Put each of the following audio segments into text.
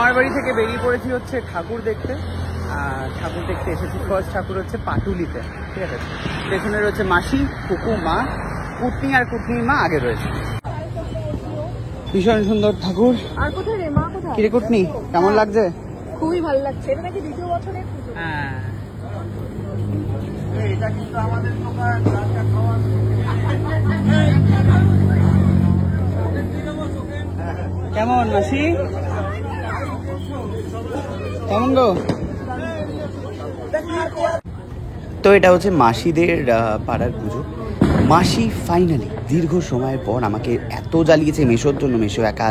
মামার বাড়ি থেকে বেরিয়ে পড়েছি হচ্ছে ঠাকুর দেখতে। আর ঠাকুর দেখতে এসেছি, ফার্স্ট ঠাকুর হচ্ছে পাটুলিতে, ঠিক আছে। পেছনে রয়েছে মাসি, কুকু, মা, কুটনি আর কুটনির মা আগে রয়েছে। ভীষণ সুন্দর ঠাকুর। আর কোথায় রে মা, কোথায়? কিরে কুটনি, কেমন লাগছে? খুবই ভালো লাগছে। এটা নাকি দ্বিতীয় বছরে পুজো। হ্যাঁ, এটা কিন্তু আমাদের কেমন মাসি, কেমন গো? তো এটা হচ্ছে মাসিদের পাড়ার পুজো। মাসি ফাইনালি দীর্ঘ সময়ের পর আমাকে এত জ্বালিয়েছে মেশোর জন্য, মেশো একা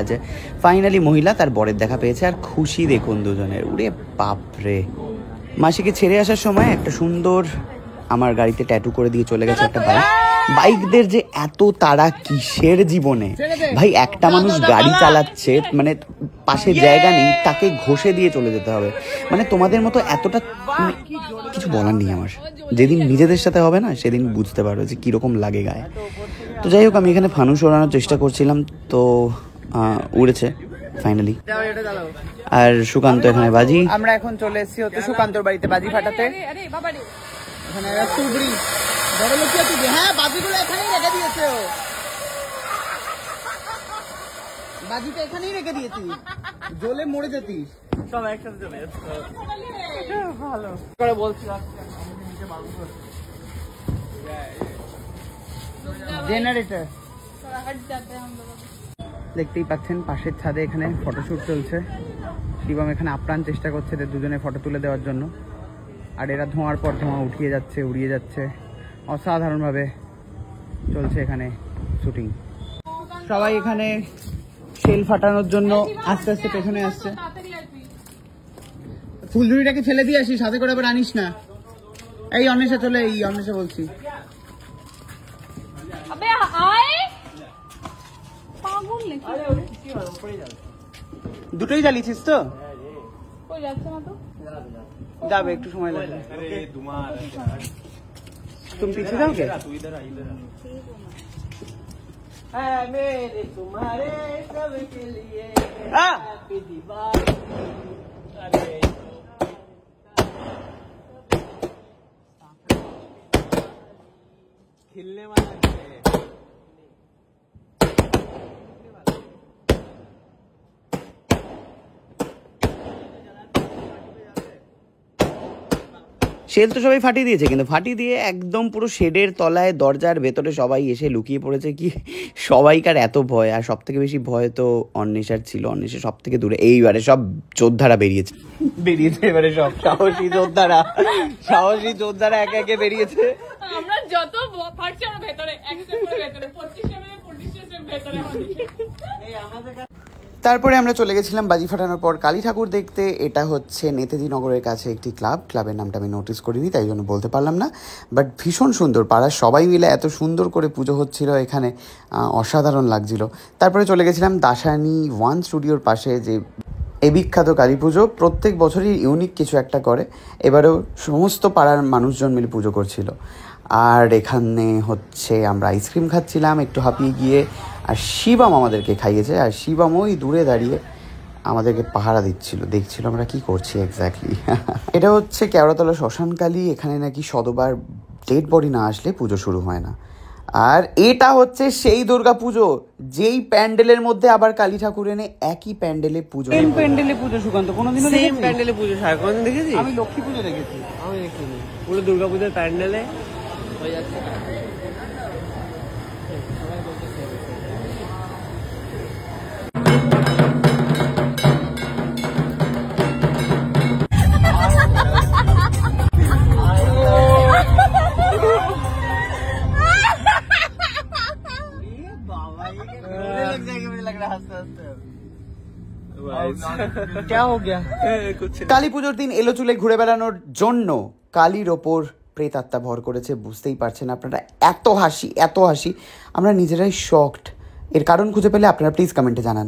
আছে। ফাইনালি মহিলা তার বরের দেখা পেয়েছে, আর খুশি দেখুন দুজনের। উরে বাপরে, মাসিকে ছেড়ে আসার সময় একটা সুন্দর আমার গাড়িতে ট্যাটু করে দিয়ে চলে গেছে একটা বাইক। বাইকদের যে এত তাড়া কিসের জীবনে ভাই, একটা মানুষ গাড়ি চালাচ্ছে, মানে পাশে জায়গা নেই, তাকে ঘষে দিয়ে চলে যেতে হবে। মানে তোমাদের মতো এতটা কিছু বলার নেই আমার। যেদিন নিজেদের সাথে হবে না সেদিন বুঝতে পারবে যে কিরকম লাগে গায়ে। তো যাই হোক, আমি এখানে ফানুস ওড়ানোর চেষ্টা করছিলাম, তো উড়েছে ফাইনালি। আর সুকান্ত এখানে বাজি। আমরা এখন চলে এসেছি হচ্ছে সুকান্তর বাড়িতে বাজি ফাটাতে। এখানে তুবড়ি বড় লোকিয়া তুবড়ি, হ্যাঁ বাজিগুলো এখানেই রেখে দিয়েছে ও। বাজিটা এখানেই রেখে দিয়েছি, জ্বলে মরে যেতিস। সব একসাথে চলে যাচ্ছে, ভালো করে বলছিলাম। জেনারেটর দেখতেই পাচ্ছেন, পাশের ছাদে এখানে ফটোশুট চলছে। শিবম এখানে আপ্রাণ চেষ্টা করছে দুজনে ফটো তুলে দেওয়ার জন্য। আর এরা ধোঁয়ার পর ধোঁয়া উড়িয়ে যাচ্ছে, অসাধারণভাবে চলছে এখানে শুটিং। সবাই এখানে শেল ফাটানোর জন্য আস্তে আস্তে পেছনে আসছে। ফুলঝুরিটাকে ফেলে দিয়ে আসিস, সাথে করে আবার আনিস না। এই অন্বেষা চলে, এই অন্বেষা বলছি। দুটোই জ্বালিয়েছিস তো? যাবে, একটু সময় লাগবে। তুমি পিছিয়ে যাও কে? खेलने वाला শেল তো সবাই ফাটিয়ে দিয়েছে, কিন্তু ফাটিয়ে দিয়ে একদম পুরো শেডের তলায় দরজার ভেতরে সবাই এসে লুকিয়ে পড়েছে। কি সবাইকার এত ভয়, আর সব থেকে বেশি ভয় তো অন্বেষার ছিল। অন্বেষা সব থেকে দূরে। এইবারে সব যোদ্ধারা বেরিয়েছে এবারে সব সাহসী যোদ্ধারা একে একে বেরিয়েছে। আমরা যত ফাটছি আমরা ভেতরে ভেতরে 25 ভেতরে। তারপরে আমরা চলে গেছিলাম বাজি ফাটানোর পর কালী ঠাকুর দেখতে। এটা হচ্ছে নেতাজি নগরের কাছে একটি ক্লাবের নামটা আমি নোটিস করিনি, তাই জন্য বলতে পারলাম না। বাট ভীষণ সুন্দর, পাড়ার সবাই মিলে এত সুন্দর করে পুজো হচ্ছিল এখানে, অসাধারণ লাগছিল। তারপরে চলে গেছিলাম দাসানি ওয়ান স্টুডিওর পাশে, যে এই বিখ্যাত কালী পুজো প্রত্যেক বছরই ইউনিক কিছু একটা করে। এবারেও সমস্ত পাড়ার মানুষজন মিলে পুজো করছিল। আর এখানে হচ্ছে আমরা আইসক্রিম খাচ্ছিলাম একটু হাঁপিয়ে গিয়ে, আর শিবম আমাদেরকে খাইয়েছে। আর শিবম ওই দূরে দাঁড়িয়ে আমাদেরকে পাহারা দেখছিল আমরা কি করছি এক্স্যাক্টলি। এটা হচ্ছে কেওড়াতলা শ্মশানকালী। এখানে নাকি শতবার ডেড বডি না আসলে পুজো শুরু হয় না। আর এটা হচ্ছে সেই দুর্গা পুজো যেই প্যান্ডেলের মধ্যে আবার কালী ঠাকুর এনে একই প্যান্ডেলে পুজো। সেম প্যান্ডেলে পুজো সুকান্ত কোনোদিনও সেম প্যান্ডেলে পুজো কোনোদিন দেখেছি? আমি লক্ষ্মী পুজো দেখেছি। আমি দেখিনি, পুরো দুর্গা পুজোর প্যান্ডেলে হয়ে যাচ্ছে। কালী পুজোর দিন এলো চুলে ঘুরে বেড়ানোর জন্য কালীর ওপর প্রেতাত্মা ভর করেছে। বুঝতেই পারছেন আপনারা, এত হাসি আমরা নিজেরাই শকড। এর কারণ খুঁজে পেলে আপনারা প্লিজ কমেন্টে জানান।